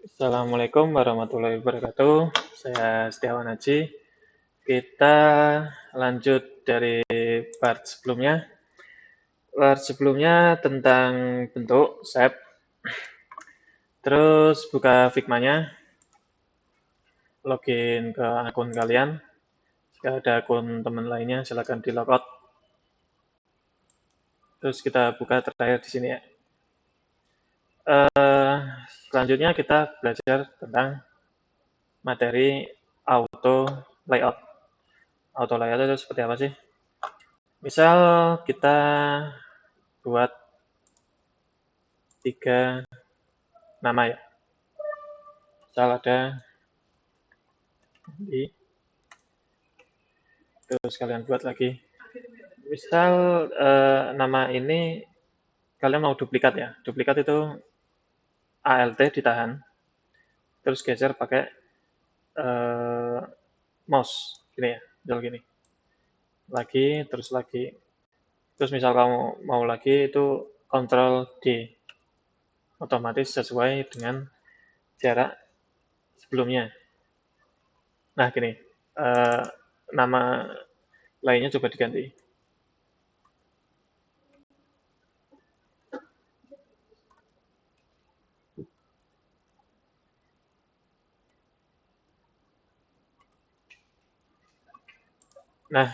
Assalamualaikum warahmatullahi wabarakatuh. Saya Setiawan Haji. Kita lanjut dari part sebelumnya. Part sebelumnya tentang bentuk, shape. Terus buka Figma-nya, login ke akun kalian. Jika ada akun teman lainnya, silakan di logout. Terus kita buka terakhir di sini ya. Selanjutnya kita belajar tentang materi auto layout. Auto layout itu seperti apa sih? Misal kita buat 3 nama ya. Misal ada di, terus kalian buat lagi. Misal nama ini kalian mau duplikat ya. Duplikat itu ALT ditahan, terus geser pakai mouse gini ya, misal gini. Lagi, terus lagi. Terus misal kamu mau lagi itu Ctrl D. Otomatis sesuai dengan jarak sebelumnya. Nah, gini. Nama lainnya coba diganti. Nah,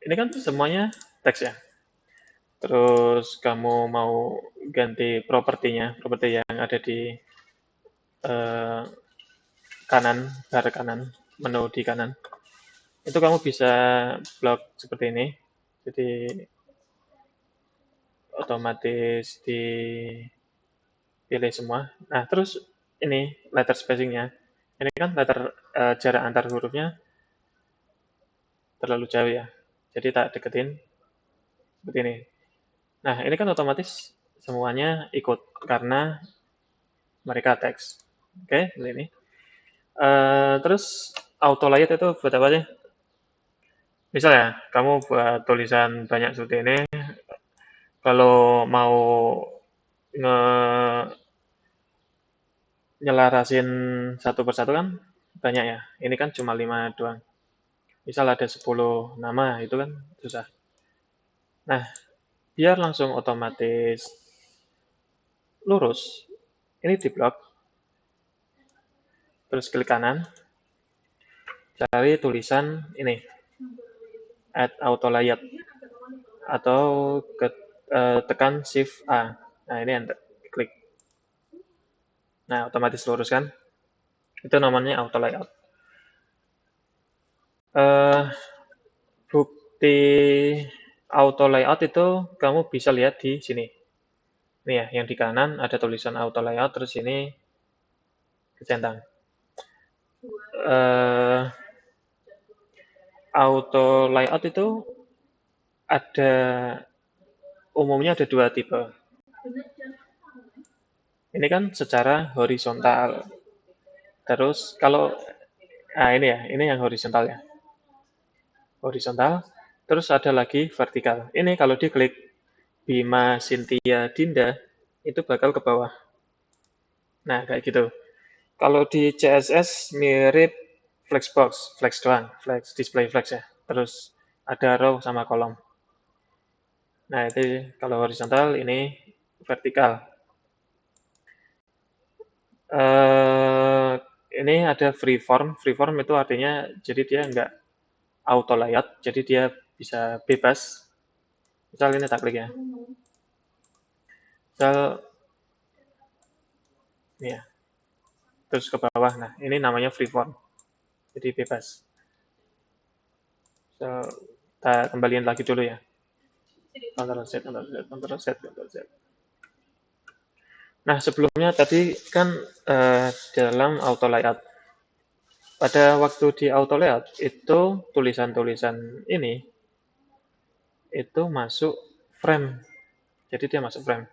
ini kan semuanya teks ya. Terus kamu mau ganti propertinya, properti yang ada di eh, kanan, bar kanan, menu di kanan. Itu kamu bisa blok seperti ini. Jadi otomatis dipilih semua. Nah, terus ini letter spacingnya. Ini kan letter jarak antar hurufnya terlalu jauh ya. Jadi tak deketin seperti ini. Nah, ini kan otomatis semuanya ikut karena mereka teks. Oke, seperti ini. Terus auto layout itu buat apa sih? Misalnya, kamu buat tulisan banyak seperti ini, kalau mau nge nyelarasin satu persatu kan banyak ya. Ini kan cuma 5 doang. Misal ada 10 nama, itu kan susah. Nah, biar langsung otomatis lurus, ini di blok, terus klik kanan, cari tulisan ini, add auto layout, atau tekan shift A. Nah, ini enter, klik. Nah, otomatis lurus kan? Itu namanya auto layout. Bukti auto layout itu kamu bisa lihat di sini. Ini ya, yang di kanan ada tulisan auto layout, terus ini kecentang. Auto layout itu ada umumnya ada 2 tipe. Ini kan secara horizontal. Terus kalau ini ya, ini yang horizontal ya. Horizontal. Terus ada lagi vertikal. Ini kalau diklik Bima Cynthia Dinda itu bakal ke bawah. Nah, kayak gitu. Kalau di CSS mirip Flexbox, flex doang, flex display flex ya. Terus ada row sama kolom. Nah, itu kalau horizontal, ini vertikal. Ini ada freeform. Freeform itu artinya jadi dia nggak auto layout, jadi dia bisa bebas. Misal ini tak klik ya. Misal ini ya. Terus ke bawah. Nah, ini namanya freeform. Jadi bebas. So, kita kembaliin lagi dulu ya. Ctrl Z, Ctrl Z, Ctrl Z, Ctrl Z. Nah, sebelumnya tadi kan dalam auto layout. Pada waktu di auto layout itu tulisan-tulisan ini itu masuk frame. Jadi dia masuk frame.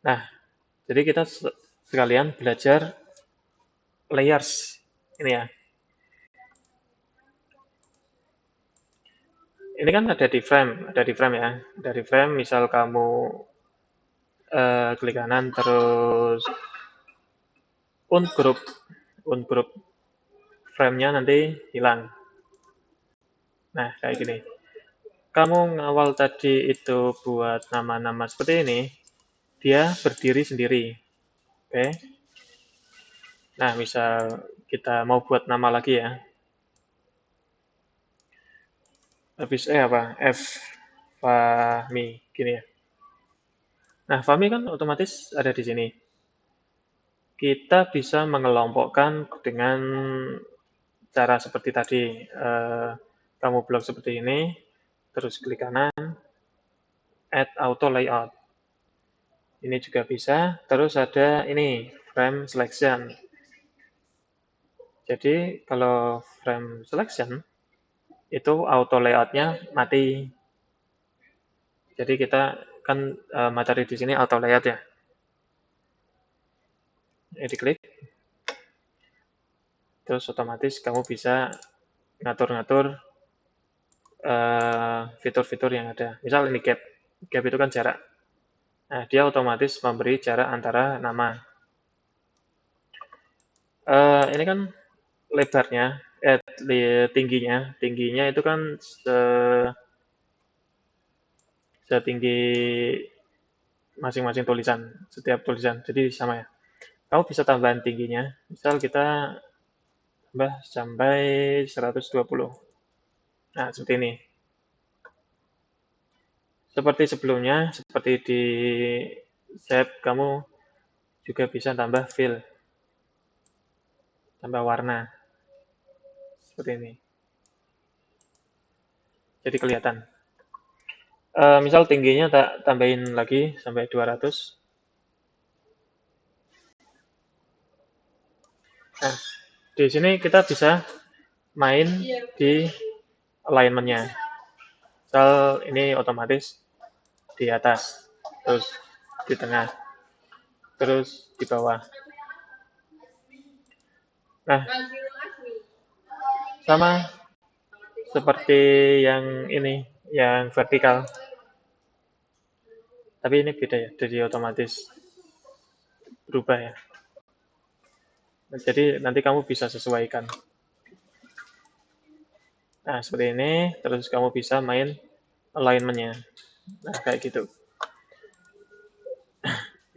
Nah, jadi kita sekalian belajar layers ini ya. Ini kan ada di frame ya. Dari frame misal kamu klik kanan terus ungroup, ungroup frame-nya nanti hilang. Nah, kayak gini. Kamu ngawal tadi itu buat nama-nama seperti ini, dia berdiri sendiri. Oke. Nah, misal kita mau buat nama lagi ya. Habis apa? Fahmi, gini ya. Nah, Fahmi kan otomatis ada di sini. Kita bisa mengelompokkan dengan cara seperti tadi. Kamu blok seperti ini, terus klik kanan, add auto layout. Ini juga bisa. Terus ada ini, frame selection. Jadi kalau frame selection, itu auto layout-nya mati. Jadi kita kan materi di sini auto layout ya. Ini diklik. Terus otomatis kamu bisa ngatur-ngatur fitur-fitur yang ada. Misal ini gap. Gap itu kan jarak. Nah, dia otomatis memberi jarak antara nama. Ini kan lebarnya, tingginya itu kan setinggi masing-masing tulisan, setiap tulisan. Jadi sama ya. Kamu bisa tambahan tingginya. Misal kita tambah sampai 120. Nah, seperti ini. Seperti sebelumnya, seperti di shape, kamu juga bisa tambah fill, tambah warna. Seperti ini. Jadi kelihatan. Misal tingginya tak tambahin lagi sampai 200. Nah, di sini kita bisa main di alignment-nya. Misal ini otomatis di atas, terus di tengah, terus di bawah. Nah, sama seperti yang ini, yang vertikal. Tapi ini beda ya, jadi otomatis berubah ya. Jadi nanti kamu bisa sesuaikan. Nah, seperti ini, terus kamu bisa main alignment-nya. Nah, kayak gitu.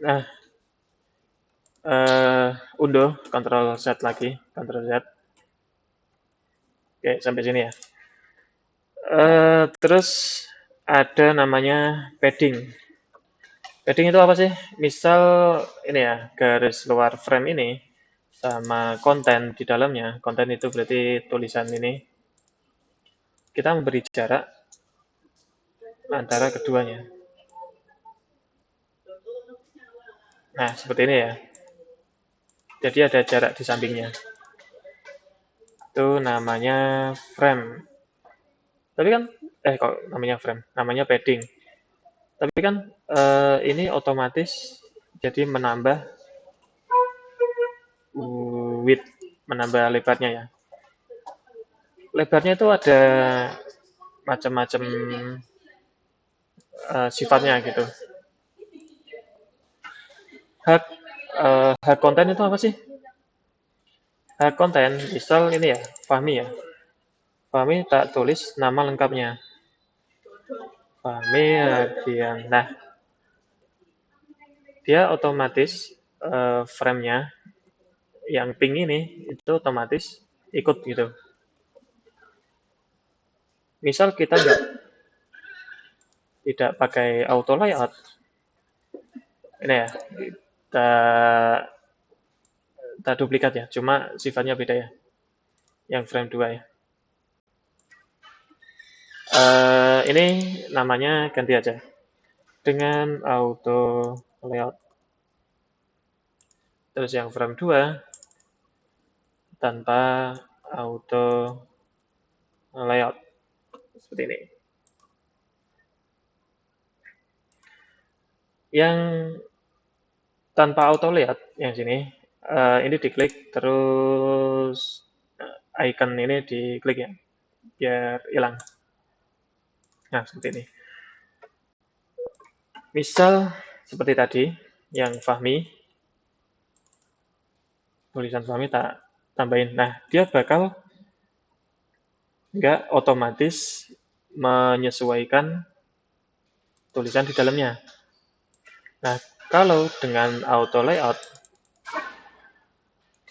Nah, unduh, Ctrl Z lagi, Ctrl Z. Oke, sampai sini ya. Terus ada namanya padding. Padding itu apa sih? Misal ini ya, garis luar frame ini sama konten di dalamnya. Konten itu berarti tulisan ini. Kita memberi jarak antara keduanya. Nah, seperti ini ya. Jadi ada jarak di sampingnya. Itu namanya frame. Tapi kan, kok namanya frame? Namanya padding. Tapi kan ini otomatis jadi menambah width, menambah lebarnya ya. Lebarnya itu ada macam-macam sifatnya gitu. Hak konten itu apa sih? Hak konten, misal ini ya, Fahmi ya. Fahmi tak tulis nama lengkapnya. Fahmi Ardian. Nah, dia otomatis frame-nya yang pink ini itu otomatis ikut gitu. Misal kita tidak pakai auto layout, ini ya, kita duplikat ya, cuma sifatnya beda ya, yang frame 2 ya. Ini namanya ganti aja dengan auto layout. Terus yang frame 2 tanpa auto layout seperti ini. Yang tanpa auto layout yang sini, ini diklik terus icon ini diklik ya, biar hilang. Nah, seperti ini. Misal seperti tadi, yang Fahmi, tulisan suami tak tambahin. Nah, dia bakal nggak otomatis menyesuaikan tulisan di dalamnya. Nah, kalau dengan auto layout,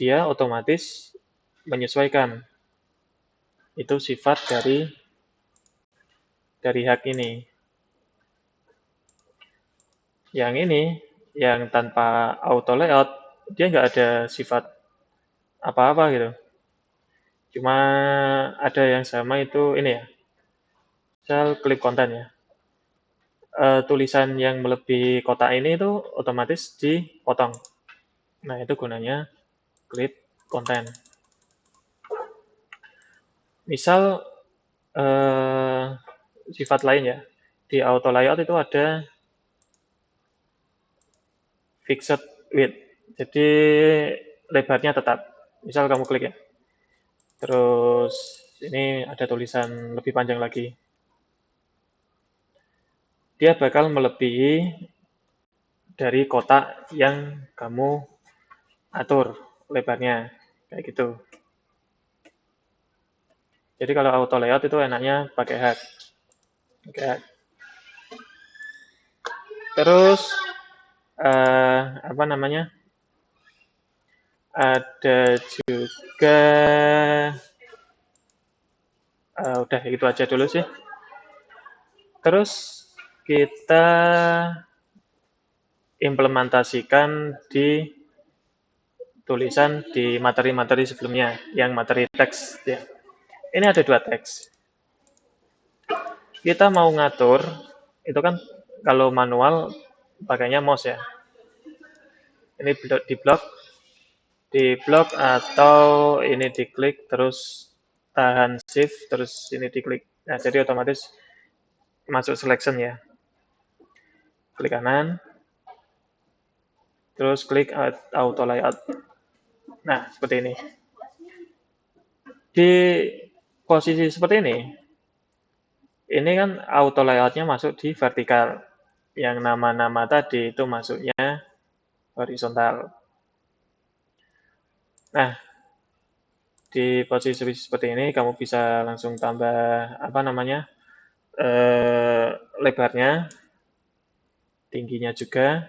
dia otomatis menyesuaikan. Itu sifat dari hak ini. Yang ini, yang tanpa auto layout, dia nggak ada sifat apa-apa gitu. Cuma ada yang sama itu ini ya, misal klik konten ya. Tulisan yang melebihi kotak ini itu otomatis dipotong. Nah, itu gunanya klik konten. Misal sifat lain ya, di auto layout itu ada fixed width. Jadi lebarnya tetap. Misal kamu klik ya. Terus ini ada tulisan lebih panjang lagi. Dia bakal melebihi dari kotak yang kamu atur lebarnya. Kayak gitu. Jadi kalau auto layout itu enaknya pakai hak. Pakai. Terus apa namanya? Ada juga udah itu aja dulu sih. Terus kita implementasikan di tulisan di materi-materi sebelumnya, yang materi teks ya. Ini ada 2 teks. Kita mau ngatur, itu kan kalau manual pakainya mouse ya. Ini di blok atau ini diklik terus tahan shift terus ini diklik. Nah, jadi otomatis masuk selection ya. Klik kanan, terus klik auto layout. Nah, seperti ini. Di posisi seperti ini kan auto layoutnya masuk di vertikal. Yang nama-nama tadi itu masuknya horizontal. Nah, di posisi seperti ini kamu bisa langsung tambah apa namanya lebarnya, tingginya juga.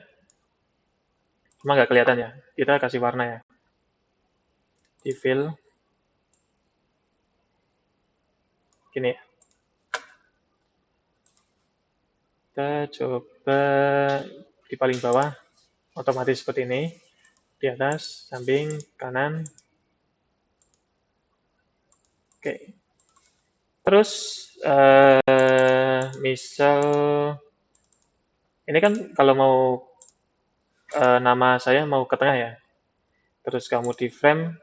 Cuma nggak kelihatan ya. Kita kasih warna ya. Di fill gini ya. Kita coba di paling bawah otomatis seperti ini. Di atas, samping, kanan. Oke. Terus misal ini kan kalau mau nama saya mau ke tengah ya. Terus kamu di frame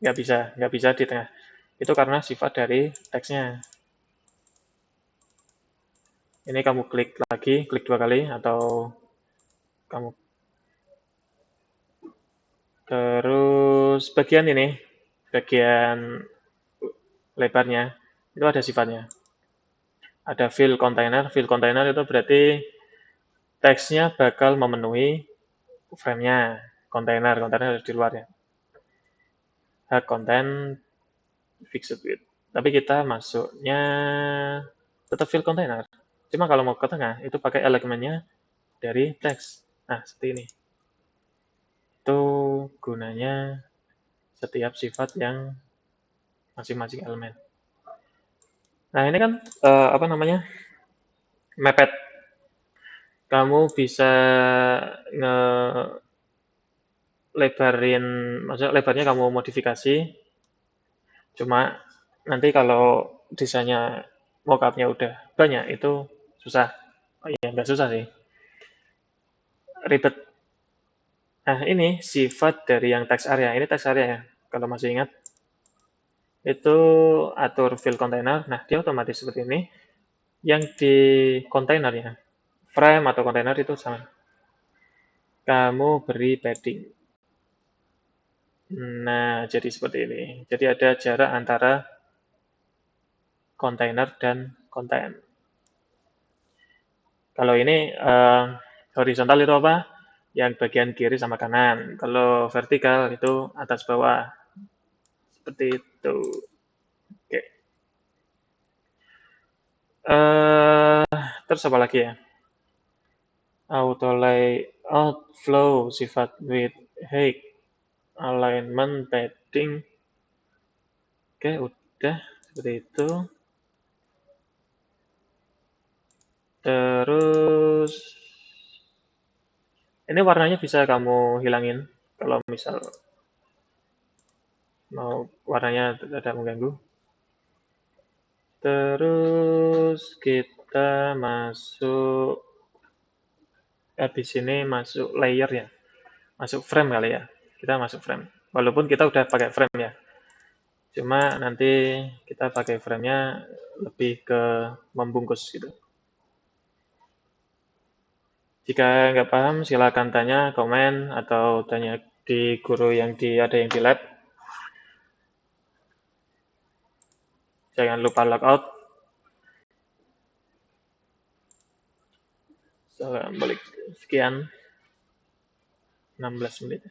nggak bisa di tengah. Itu karena sifat dari teksnya. Ini kamu klik lagi, klik 2 kali atau kamu terus bagian ini, bagian lebarnya itu ada sifatnya. Ada fill container itu berarti teksnya bakal memenuhi frame-nya. Kontainer ada di luar ya. Hak konten fixed width. Tapi kita masuknya tetap fill container. Cuma kalau mau ke tengah itu pakai elemennya dari teks. Nah, seperti ini. Itu gunanya setiap sifat yang masing-masing elemen. Nah, ini kan apa namanya? Mepet. Kamu bisa ngelebarin, maksudnya lebarnya kamu modifikasi. Cuma nanti kalau desainnya mockupnya udah banyak itu susah. Oh iya, nggak susah sih. Ribet. Nah, ini sifat dari yang text area. Ini text area ya. Kalau masih ingat, itu atur fill container. Nah, dia otomatis seperti ini. Yang di kontainernya, frame atau kontainer itu sama. Kamu beri padding. Nah, jadi seperti ini. Jadi ada jarak antara kontainer dan konten. Kalau ini horizontal itu apa? yang bagian kiri sama kanan. Kalau vertikal itu atas bawah. Seperti itu. Oke. Terus apa lagi ya? Auto layout flow, sifat width, height, alignment, padding. Oke, udah seperti itu. Terus ini warnanya bisa kamu hilangin kalau misal mau warnanya tidak mengganggu. Terus kita masuk habis ini masuk layer ya. Masuk frame kali ya. Kita masuk frame. Walaupun kita udah pakai frame ya. Cuma nanti kita pakai frame-nya lebih ke membungkus gitu. Jika nggak paham, silakan tanya, komen, atau tanya di guru ada yang di lab. Jangan lupa logout. Salam balik. Sekian. 16 menit.